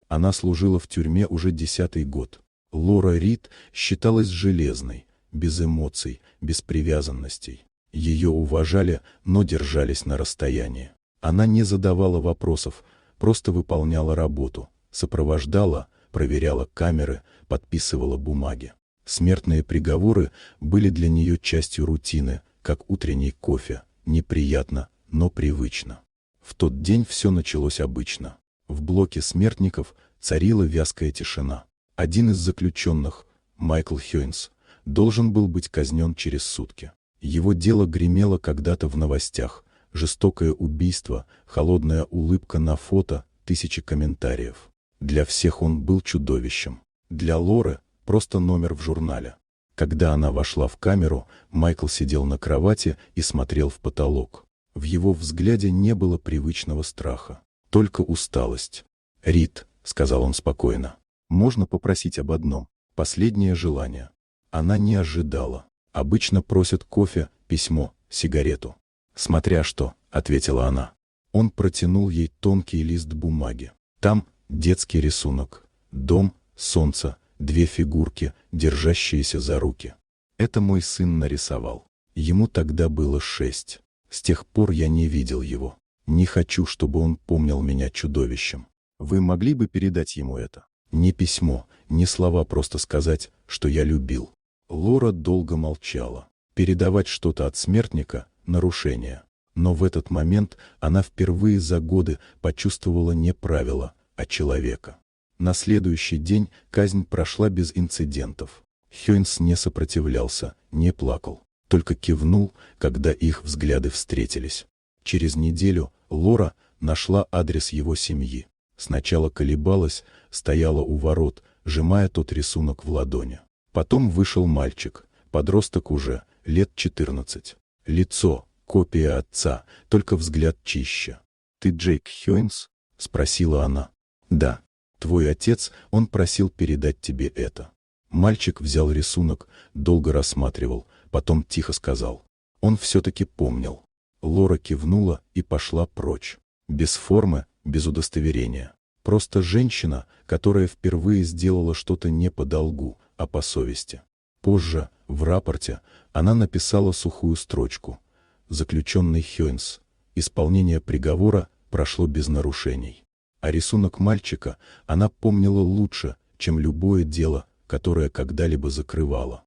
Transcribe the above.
Она служила в тюрьме уже 10-й год. Лора Рид считалась железной, без эмоций, без привязанностей. Ее уважали, но держались на расстоянии. Она не задавала вопросов, просто выполняла работу, сопровождала, проверяла камеры, подписывала бумаги. Смертные приговоры были для нее частью рутины, как утренний кофе, неприятно, но привычно. В тот день все началось обычно. В блоке смертников царила вязкая тишина. Один из заключенных, Майкл Хёйнс, должен был быть казнен через сутки. Его дело гремело когда-то в новостях. Жестокое убийство, холодная улыбка на фото, тысячи комментариев. Для всех он был чудовищем. Для Лоры — просто номер в журнале. Когда она вошла в камеру, Майкл сидел на кровати и смотрел в потолок. В его взгляде не было привычного страха, только усталость. «Рид», — сказал он спокойно, — «можно попросить об одном, последнее желание». Она не ожидала. Обычно просят кофе, письмо, сигарету. «Смотря что», — ответила она. Он протянул ей тонкий лист бумаги. Там детский рисунок. Дом, солнце, две фигурки, держащиеся за руки. Это мой сын нарисовал. Ему тогда было 6. С тех пор я не видел его. Не хочу, чтобы он помнил меня чудовищем. Вы могли бы передать ему это? Не письмо, не слова, просто сказать, что я любил. Лора долго молчала. Передавать что-то от смертника — нарушение. Но в этот момент она впервые за годы почувствовала не правила, а человека. На следующий день казнь прошла без инцидентов. Хёйнс не сопротивлялся, не плакал, только кивнул, когда их взгляды встретились. Через неделю Лора нашла адрес его семьи. Сначала колебалась, стояла у ворот, сжимая тот рисунок в ладони. Потом вышел мальчик, подросток уже, лет 14. Лицо — копия отца, только взгляд чище. «Ты Джейк Хёйнс?» — спросила она. «Да. Твой отец, он просил передать тебе это». Мальчик взял рисунок, долго рассматривал, потом тихо сказал. Он все-таки помнил. Лора кивнула и пошла прочь. Без формы, без удостоверения. Просто женщина, которая впервые сделала что-то не по долгу, а по совести. Позже, в рапорте, она написала сухую строчку. Заключенный Хёйнс. Исполнение приговора прошло без нарушений. А рисунок мальчика она помнила лучше, чем любое дело, которое когда-либо закрывала.